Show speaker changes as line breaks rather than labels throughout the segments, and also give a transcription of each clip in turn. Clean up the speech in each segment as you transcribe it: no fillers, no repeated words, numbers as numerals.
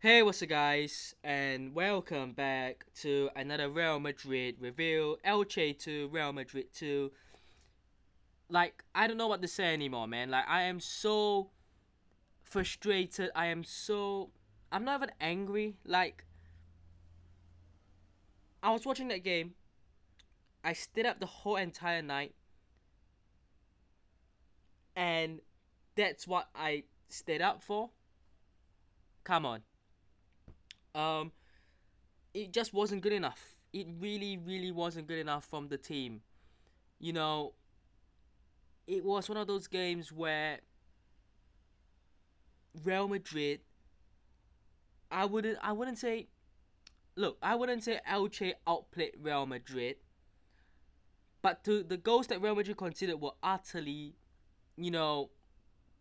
Hey, what's up, guys? And welcome back to another Real Madrid review. Elche to Real Madrid 2. I don't know what to say anymore, man. I am so frustrated. I'm not even angry. I was watching that game. I stayed up the whole entire night, and that's what I stayed up for. Come on. Um, it just wasn't good enough. It really, really wasn't good enough from the team. You know, it was one of those games where Real Madrid, I wouldn't say look, I wouldn't say Elche outplayed Real Madrid, but the goals that Real Madrid conceded were utterly, you know,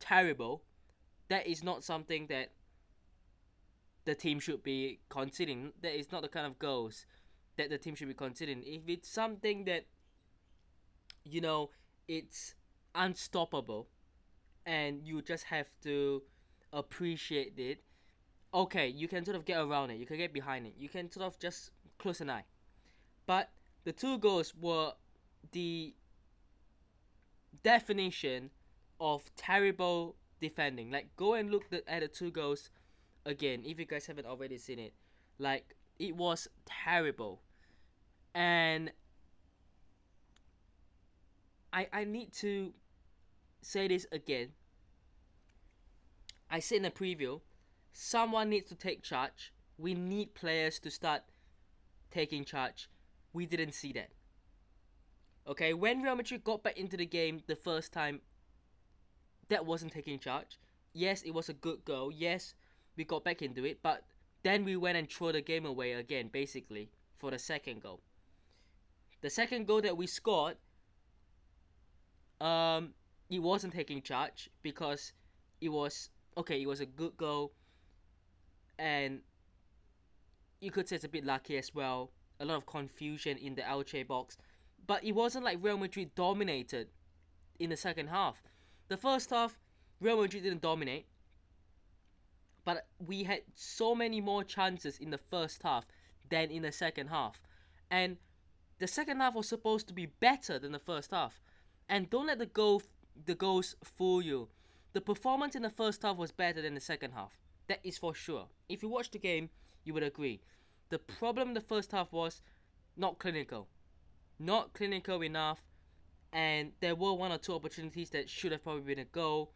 terrible. That is not something that the team should be conceding. That is not the kind of goals that the team should be conceding. If it's something that, you know, it's unstoppable and you just have to appreciate it, okay, you can sort of get around it. You can get behind it. You can sort of just close an eye. But the two goals were the definition of terrible defending. Like, go and look at the two goals again if you guys haven't already seen it. Like, it was terrible. And I need to say this again. I said in the preview, someone needs to take charge. We need players to start taking charge. We didn't see that. Okay, when Real Madrid got back into the game the first time, that wasn't taking charge. Yes, it was a good goal. Yes, we got back into it, but then we went and threw the game away again, basically, for the second goal. The second goal that we scored, it wasn't taking charge because it was okay. It was a good goal, and you could say it's a bit lucky as well. A lot of confusion in the Elche box, but it wasn't like Real Madrid dominated in the second half. The first half, Real Madrid didn't dominate, but we had so many more chances in the first half than in the second half. And the second half was supposed to be better than the first half. And don't let the goals fool you. The performance in the first half was better than the second half. That is for sure. If you watch the game, you would agree. The problem in the first half was not clinical. Not clinical enough, and there were one or two opportunities that should have probably been a goal,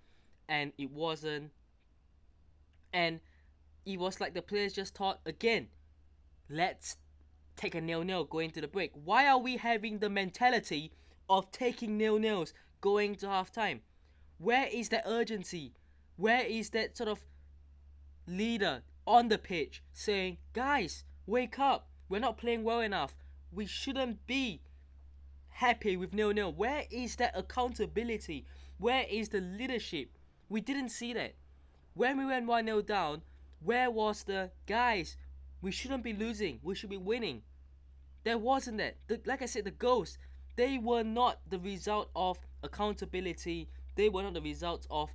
and it wasn't. And it was like the players just thought, again, let's take a nil-nil going to the break. Why are we having the mentality of taking nil-nils going to half-time? Where is that urgency? Where is that sort of leader on the pitch saying, guys, wake up, we're not playing well enough, we shouldn't be happy with nil-nil? Where is that accountability? Where is the leadership? We didn't see that. When we went 1-0 down, where was the guys? We shouldn't be losing. We should be winning. There wasn't that. Like I said, the goals, they were not the result of accountability. They were not the result of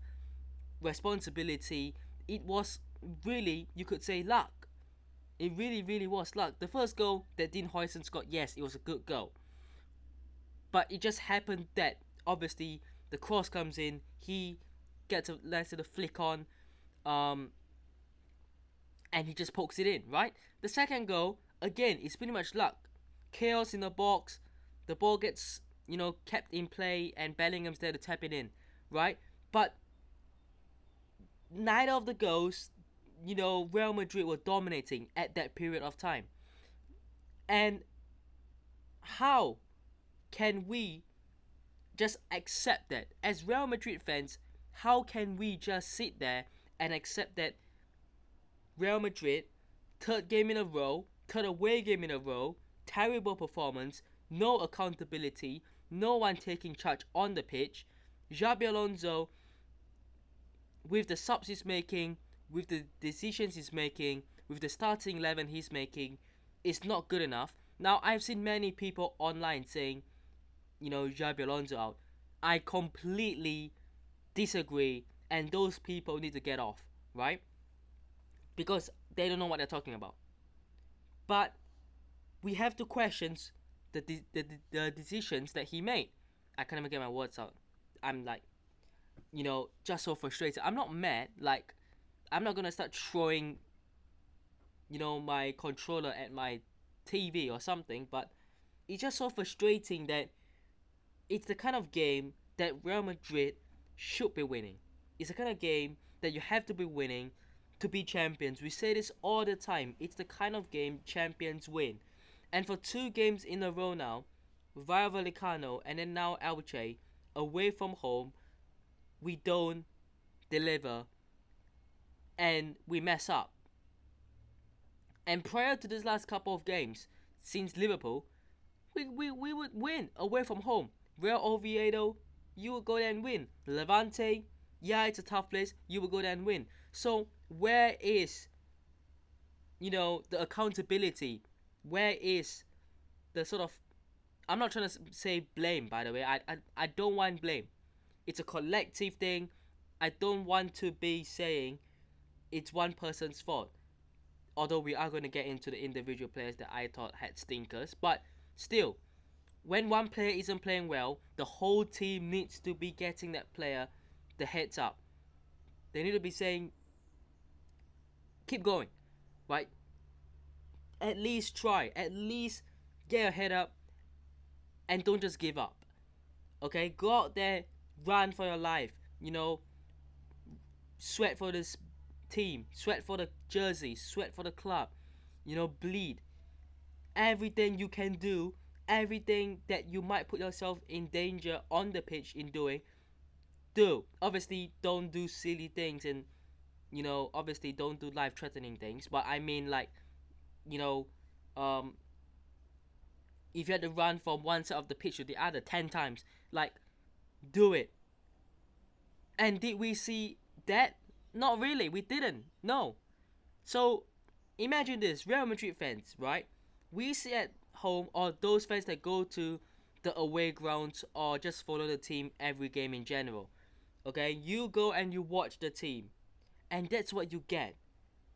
responsibility. It was really, you could say, luck. It really, really was luck. The first goal that Dean Huijsen scored, yes, it was a good goal. But it just happened that, obviously, the cross comes in. He gets a nice little flick on. Um, and he just pokes it in, right? The second goal, again, is pretty much luck. Chaos in the box, the ball gets, kept in play, and Bellingham's there to tap it in, right? But neither of the goals, Real Madrid were dominating at that period of time. And how can we just accept that? As Real Madrid fans, how can we just sit there and accept that Real Madrid, third game in a row, third away game in a row, terrible performance, no accountability, no one taking charge on the pitch. Xabi Alonso, with the subs he's making, with the decisions he's making, with the starting 11 he's making, is not good enough. Now, I've seen many people online saying, Xabi Alonso out. I completely disagree, and those people need to get off, right? Because they don't know what they're talking about. But we have to question the decisions that he made. I can't even get my words out. I'm like, just so frustrated. I'm not mad. Like, I'm not gonna start throwing, my controller at my TV or something. But it's just so frustrating that it's the kind of game that Real Madrid should be winning. It's the kind of game that you have to be winning to be champions. We say this all the time. It's the kind of game champions win. And for 2 games in a row now, Rayo Vallecano and then now Elche, away from home, we don't deliver and we mess up. And prior to this last couple of games, since Liverpool, we would win away from home. Real Oviedo, you would go there and win. Levante, yeah, it's a tough place, you would go there and win. So where is, the accountability? Where is the sort of, I'm not trying to say blame, by the way. I don't want blame. It's a collective thing. I don't want to be saying it's one person's fault. Although we are going to get into the individual players that I thought had stinkers. But still, when one player isn't playing well, the whole team needs to be getting that player the heads up. They need to be saying, keep going, right? At least try. At least get your head up and don't just give up. Okay? Go out there, run for your life. Sweat for this team. Sweat for the jersey. Sweat for the club. Bleed. Everything you can do, everything that you might put yourself in danger on the pitch in doing, do. Obviously, don't do silly things and, obviously don't do life-threatening things. But I mean, like, if you had to run from one side of the pitch to the other 10 times, like, do it. And did we see that? Not really. We didn't. No. So, imagine this. Real Madrid fans, right? We sit at home, or those fans that go to the away grounds or just follow the team every game in general. Okay? You go and you watch the team. And that's what you get.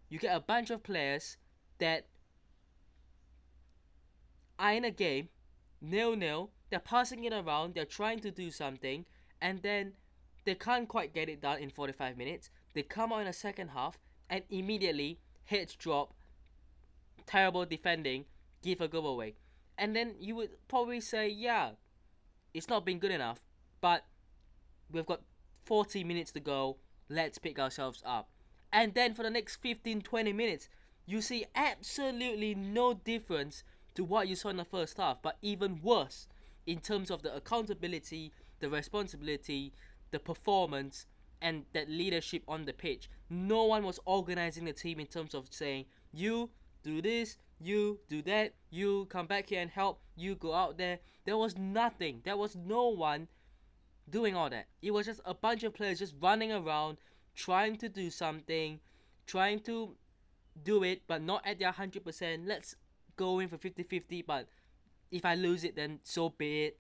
You get a bunch of players that are in a game, 0-0, they're passing it around, they're trying to do something, and then they can't quite get it done in 45 minutes. They come out in the second half, and immediately, heads drop, terrible defending, give a goal away. And then you would probably say, yeah, it's not been good enough, but we've got 40 minutes to go, let's pick ourselves up. And then for the next 15-20 minutes, you see absolutely no difference to what you saw in the first half, but even worse in terms of the accountability, the responsibility, the performance, and that leadership on the pitch. No one was organizing the team in terms of saying, you do this, you do that, you come back here and help, you go out there. There was nothing. There was no one doing all that. It was just a bunch of players just running around, trying to do something, trying to do it, but not at their 100%. Let's go in for 50-50, but if I lose it, then so be it.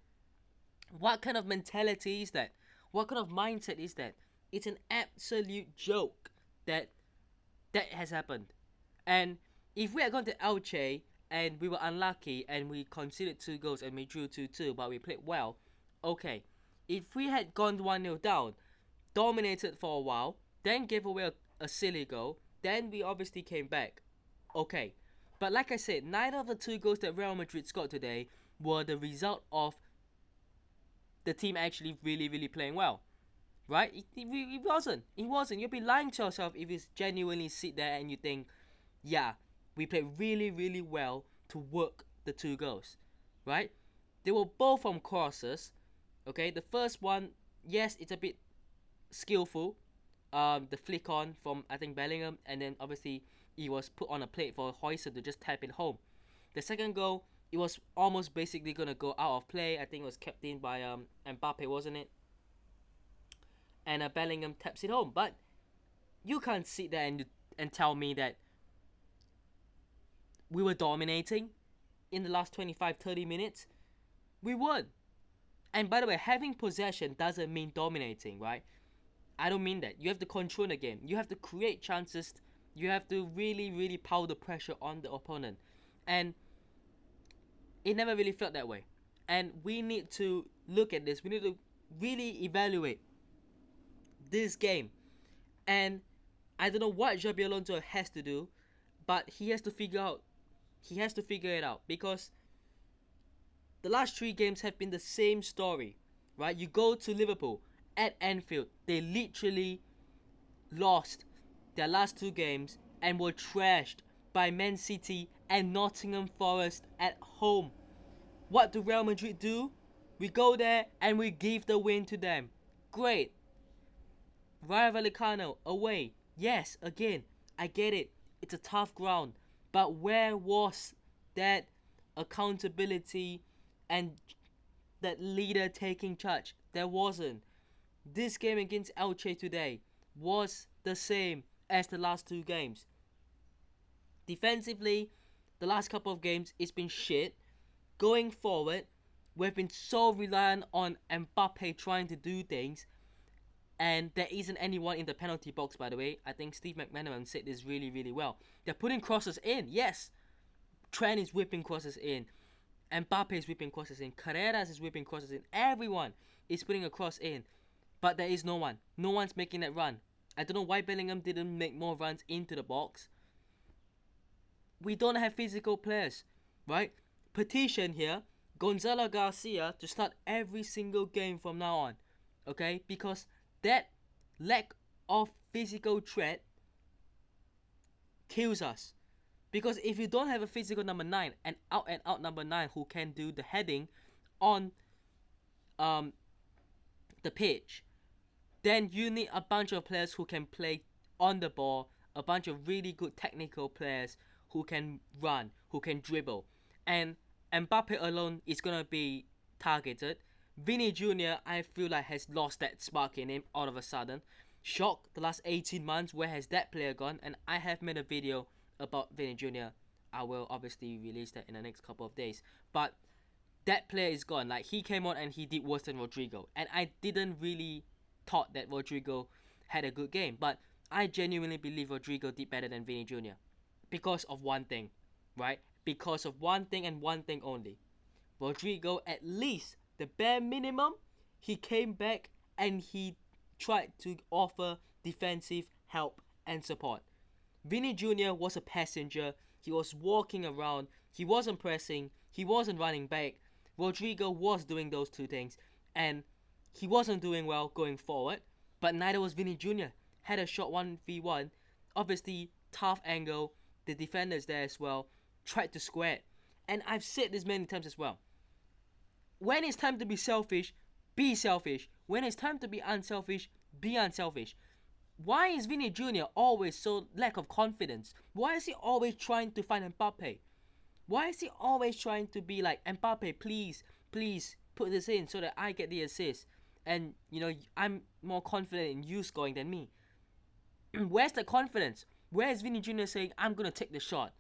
What kind of mentality is that? What kind of mindset is that? It's an absolute joke that has happened. And if we had gone to Elche and we were unlucky and we conceded 2 goals and we drew 2-2, but we played well, okay. If we had gone 1-0 down, dominated for a while, then gave away a silly goal, then we obviously came back. Okay. But like I said, neither of the 2 goals that Real Madrid scored today were the result of the team actually really, really playing well. Right? It wasn't. It wasn't. You'll be lying to yourself if you genuinely sit there and you think, yeah, we played really, really well to work the 2 goals. Right? They were both from crosses. Okay? The first one, yes, it's a bit skillful. The flick on from, I think, Bellingham, and then obviously it was put on a plate for Hoyser to just tap it home. The second goal, it was almost basically going to go out of play. I think it was kept in by Mbappe, wasn't it? And Bellingham taps it home. But you can't sit there and tell me that we were dominating in the last 25-30 minutes. We weren't. And by the way, having possession doesn't mean dominating, right? I don't mean that. You have to control the game. You have to create chances You have to really, really pile the pressure on the opponent. And it never really felt that way. And we need to look at this. We need to really evaluate this game. And I don't know what Xabi Alonso has to do, but he has to figure it out, because the last 3 games have been the same story, right? You go to Liverpool at Anfield, they literally lost their last 2 games and were trashed by Man City and Nottingham Forest at home. What do Real Madrid do? We go there and we give the win to them. Great. Rayo Vallecano away. Yes, again, I get it. It's a tough ground. But where was that accountability and that leader taking charge? There wasn't. This game against Elche today was the same as the last 2 games. Defensively, the last couple of games, it's been shit. Going forward, we've been so reliant on Mbappe trying to do things, and there isn't anyone in the penalty box, by the way. I think Steve McManaman said this really, really well. They're putting crosses in, yes. Trent is whipping crosses in. Mbappe is whipping crosses in. Carreras is whipping crosses in. Everyone is putting a cross in. But there is no one. No one's making that run. I don't know why Bellingham didn't make more runs into the box. We don't have physical players, right? Petition here, Gonzalo Garcia to start every single game from now on, okay? Because that lack of physical threat kills us. Because if you don't have a physical number 9, an out number 9 who can do the heading on the pitch, then you need a bunch of players who can play on the ball, a bunch of really good technical players who can run, who can dribble. And Mbappe alone is going to be targeted. Vini Jr., I feel like, has lost that spark in him all of a sudden. Shock, the last 18 months, where has that player gone? And I have made a video about Vini Jr. I will obviously release that in the next couple of days. But that player is gone. Like, he came on and he did worse than Rodrigo. And I didn't really thought that Rodrigo had a good game. But I genuinely believe Rodrigo did better than Vini Jr. Because of one thing, right? Because of one thing and one thing only. Rodrigo, at least, the bare minimum, he came back and he tried to offer defensive help and support. Vini Jr. was a passenger. He was walking around. He wasn't pressing. He wasn't running back. Rodrigo was doing those 2 things. And he wasn't doing well going forward. But neither was Vini Jr. Had a shot 1v1. Obviously, tough angle. The defenders there as well tried to square it. And I've said this many times as well. When it's time to be selfish, be selfish. When it's time to be unselfish, be unselfish. Why is Vini Jr. always so lack of confidence? Why is he always trying to find Mbappe? Why is he always trying to be like, Mbappe, please put this in so that I get the assist? And, I'm more confident in you scoring than me. Where's the confidence? Where is Vini Jr. saying, I'm going to take the shot?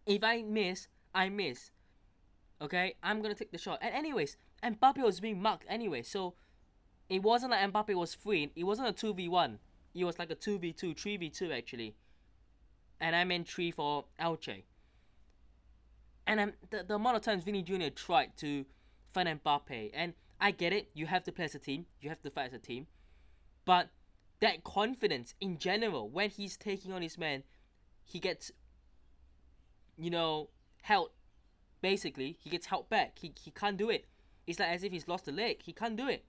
If I miss, I miss. Okay? I'm going to take the shot. And anyways, Mbappe was being marked anyway. So, it wasn't like Mbappe was free. It wasn't a 2v1. It was like a 2v2, 3v2 actually. And I meant 3 for Elche. And the amount of times Vini Jr. tried to find Mbappe. And I get it. You have to play as a team. You have to fight as a team. But that confidence in general, when he's taking on his man, he gets, held. Basically, he gets held back. He can't do it. It's like as if he's lost a leg. He can't do it.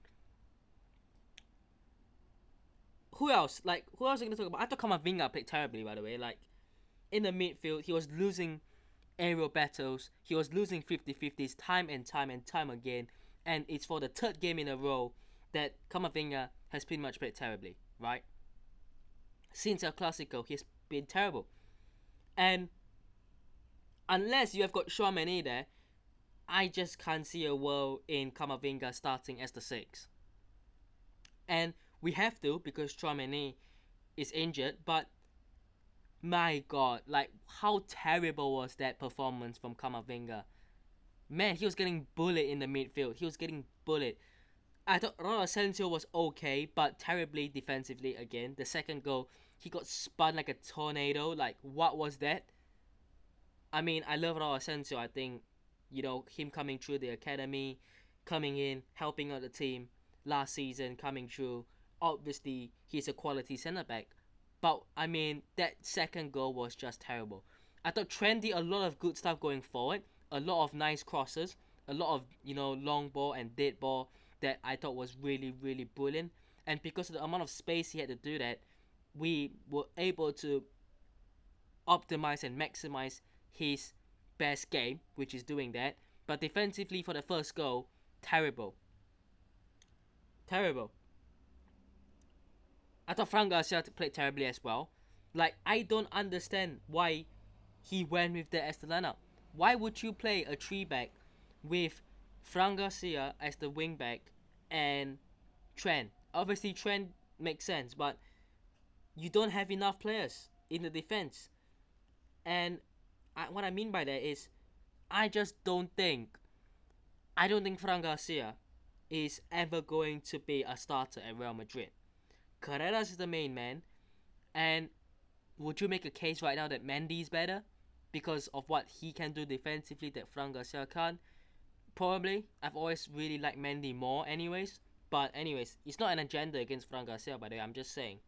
Who else? Who else are you going to talk about? I thought Camavinga played terribly, by the way. In the midfield, he was losing aerial battles. He was losing 50-50s time and time again. And it's for the 3rd game in a row that Camavinga has pretty much played terribly, right? Since El Clasico, he's been terrible. And unless you have got Tchouaméni there, I just can't see a world in Camavinga starting as the 6. And we have to, because Tchouaméni is injured. But my God, how terrible was that performance from Camavinga? Man, he was getting bullied in the midfield. He was getting bullied. I thought Ronaldo Asensio was okay, but terribly defensively again. The second goal, he got spun like a tornado. Like, what was that? I mean, I love Raul Asensio. I think, him coming through the academy, coming in, helping out the team last season, coming through. Obviously, he's a quality centre back. But, I mean, that second goal was just terrible. I thought Trent did a lot of good stuff going forward, a lot of nice crosses, a lot of, long ball and dead ball that I thought was really, really brilliant. And because of the amount of space he had to do that, we were able to optimize and maximize his best game, which is doing that. But defensively for the first goal, terrible. Terrible. I thought Fran Garcia played terribly as well. Like, I don't understand why he went with that as the lineup. Why would you play a 3-back with Fran Garcia as the wing back and Trent? Obviously, Trent makes sense, but you don't have enough players in the defense. And what I mean by that is, I don't think Fran Garcia is ever going to be a starter at Real Madrid. Carreras is the main man, and would you make a case right now that Mendy is better because of what he can do defensively that Fran Garcia can't? Probably. I've always really liked Mendy more anyways. But anyways, it's not an agenda against Fran Garcia, by the way. I'm just saying.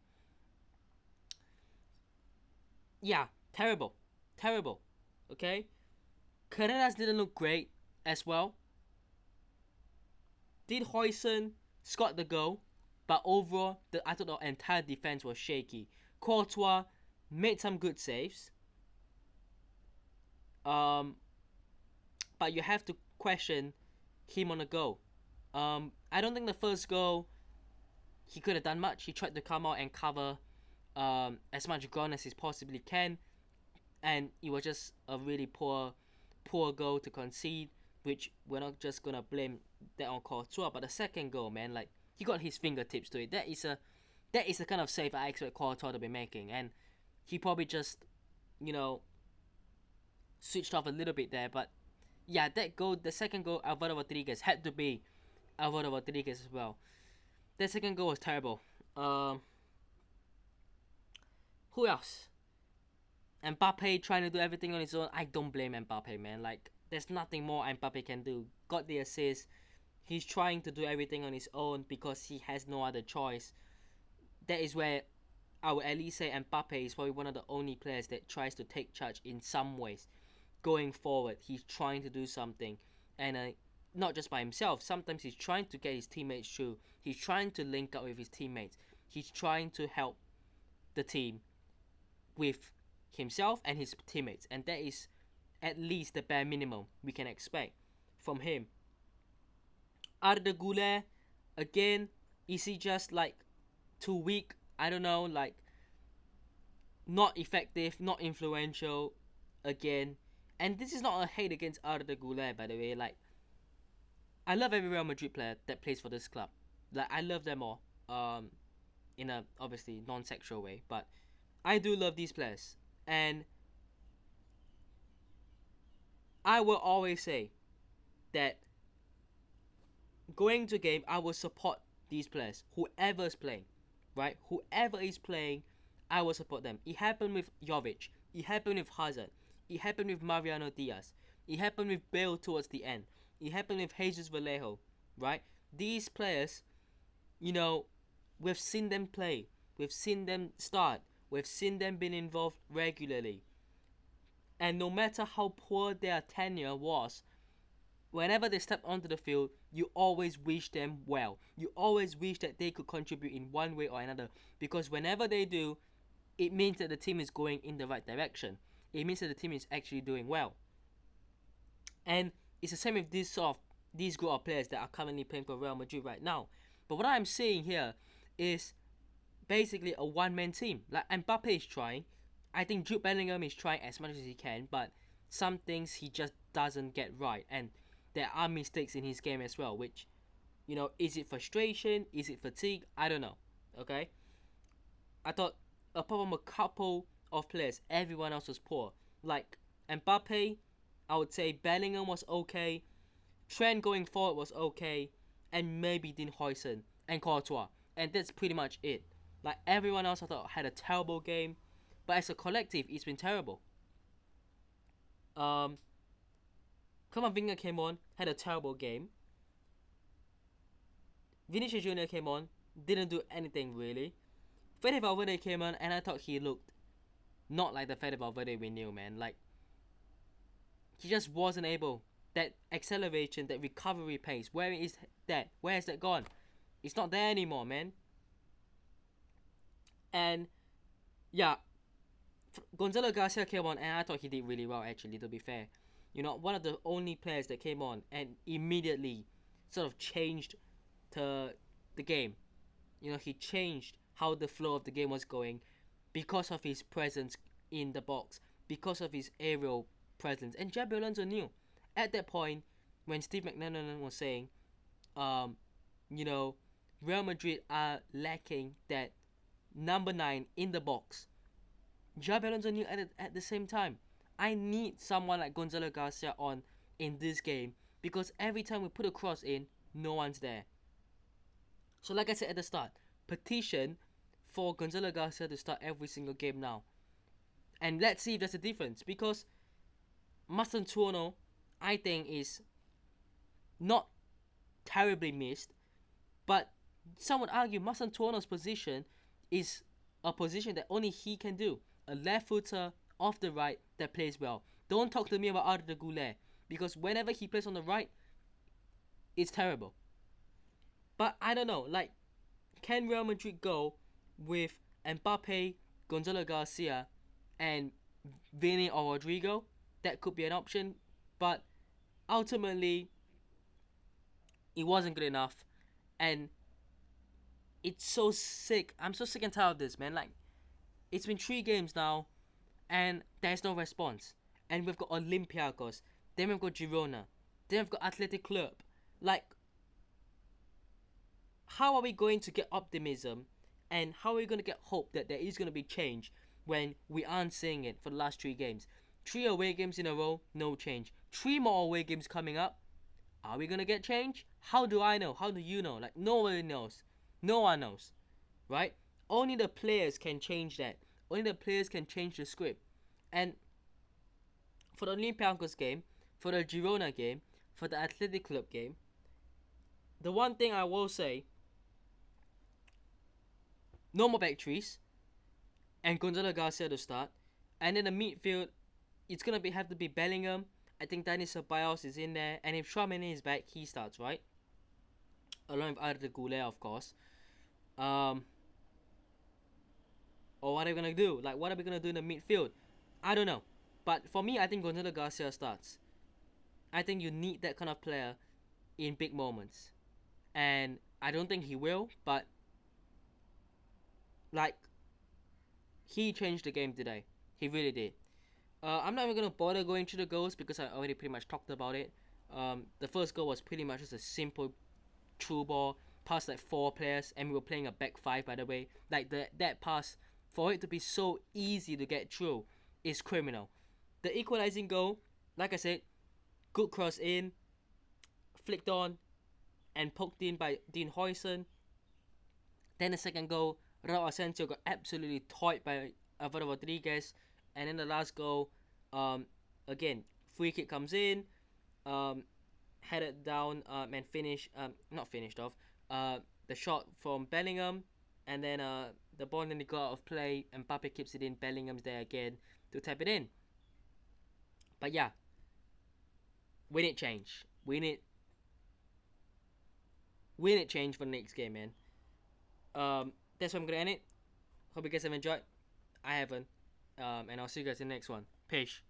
Yeah, terrible. Terrible. Okay? Carreras didn't look great as well. Did Hoyson scored the goal, but overall, I thought the entire defense was shaky. Courtois made some good saves. But you have to question him on the goal. I don't think the first goal he could have done much. He tried to come out and cover as much ground as he possibly can, and it was just a really poor goal to concede, which we're not just gonna blame that on Courtois. But the second goal, man, like, he got his fingertips to it. That is the kind of save I expect Courtois to be making, and he probably just, switched off a little bit there. But yeah, that goal, the second goal, Alvaro Rodriguez had to be Alvaro Rodriguez as well. That second goal was terrible. Who else? Mbappe trying to do everything on his own. I don't blame Mbappe, man. Like, there's nothing more Mbappe can do. Got the assist. He's trying to do everything on his own because he has no other choice. That is where I would at least say Mbappe is probably one of the only players that tries to take charge in some ways. Going forward, he's trying to do something. And not just by himself. Sometimes he's trying to get his teammates through. He's trying to link up with his teammates. He's trying to help the team with himself and his teammates. And that is at least the bare minimum we can expect from him. Arda Güler, again, is he just like too weak? I don't know, like, not effective, not influential again. And this is not a hate against Arda Güler, by the way. Like, I love every Real Madrid player that plays for this club. Like, I love them all. In a obviously non-sexual way, but I do love these players. And I will always say that going to game, I will support these players. Whoever is playing, right? Whoever is playing, I will support them. It happened with Jovic. It happened with Hazard. It happened with Mariano Diaz. It happened with Bale towards the end. It happened with Jesus Vallejo, right? These players, we've seen them play. We've seen them start. We've seen them being involved regularly. And no matter how poor their tenure was, whenever they step onto the field, you always wish them well. You always wish that they could contribute in one way or another. Because whenever they do, it means that the team is going in the right direction. It means that the team is actually doing well. And it's the same with these group of players that are currently playing for Real Madrid right now. But what I'm saying here is basically a one-man team. Like, Mbappe is trying. I think Jude Bellingham is trying as much as he can, but some things he just doesn't get right. And there are mistakes in his game as well, which, is it frustration? Is it fatigue? I don't know. Okay? I thought, apart from a couple of players, everyone else was poor. Like, Mbappe, I would say Bellingham was okay. Trent going forward was okay. And maybe Dean Huijsen and Courtois. And that's pretty much it. Like everyone else, I thought had a terrible game, but as a collective, it's been terrible. Um, Kamavinga came on, had a terrible game. Vinicius Junior came on, didn't do anything really. Fede Valverde came on, and I thought he looked not like the Fede Valverde we knew, man. Like he just wasn't able. That acceleration, that recovery pace, where is that? Where has that gone? It's not there anymore, man. And yeah, Gonzalo Garcia came on, and I thought he did really well, actually, to be fair. One of the only players that came on and immediately sort of changed the game. He changed how the flow of the game was going because of his presence in the box, because of his aerial presence. And Jabi Alonso knew at that point when Steve McLennan was saying, Real Madrid are lacking that number 9 in the box. Jabi Alonso knew at the same time, I need someone like Gonzalo Garcia on in this game because every time we put a cross in, no one's there. So like I said at the start, petition for Gonzalo Garcia to start every single game now. And let's see if there's a difference, because Mastantuono, I think, is not terribly missed, but some would argue Mastantuono's position is a position that only he can do. A left footer off the right that plays well. Don't talk to me about Arda Güler, because whenever he plays on the right, it's terrible. But I don't know, like, can Real Madrid go with Mbappe, Gonzalo Garcia, and Vini or Rodrigo? That could be an option, but ultimately, it wasn't good enough, and it's so sick. I'm so sick and tired of this, man. Like, it's been 3 games now, and there's no response. And we've got Olympiacos, then we've got Girona, then we've got Athletic Club. Like, how are we going to get optimism, and how are we going to get hope that there is going to be change when we aren't seeing it for the last 3 games? 3 away games in a row, no change. 3 more away games coming up. Are we going to get change? How do I know? How do you know? Like, nobody knows. No one knows. Right? Only the players can change that. Only the players can change the script. And for the Olympiacos game, for the Girona game, for the Athletic Club game, the one thing I will say, no more back threes, and Gonzalo Garcia to start. And in the midfield, it's going to have to be Bellingham. I think Dani Ceballos is in there. And if Tchouaméni is back, he starts, right? Along with Arda Güler, of course. Or what are we going to do? Like, what are we going to do in the midfield? I don't know. But for me, I think Gonzalo Garcia starts. I think you need that kind of player in big moments. And I don't think he will, but like, he changed the game today. He really did. I'm not even going to bother going through the goals because I already pretty much talked about it. The first goal was pretty much just a simple through ball past like 4 players, and we were playing a back 5, by the way. Like, that pass, for it to be so easy to get through, is criminal. The equalizing goal, like I said, good cross in, flicked on, and poked in by Dean Huijsen. Then the second goal, Raul Asensio got absolutely toyed by Alvaro Rodriguez. And then the last goal, again, free kick comes in, headed down, and not finished off, the shot from Bellingham, and then the ball nearly got out of play, and Mbappe keeps it in, Bellingham's there again to tap it in. But yeah, we need change. We need change for the next game, man. That's where I'm gonna end it. Hope you guys have enjoyed. I haven't. And I'll see you guys in the next one. Peace.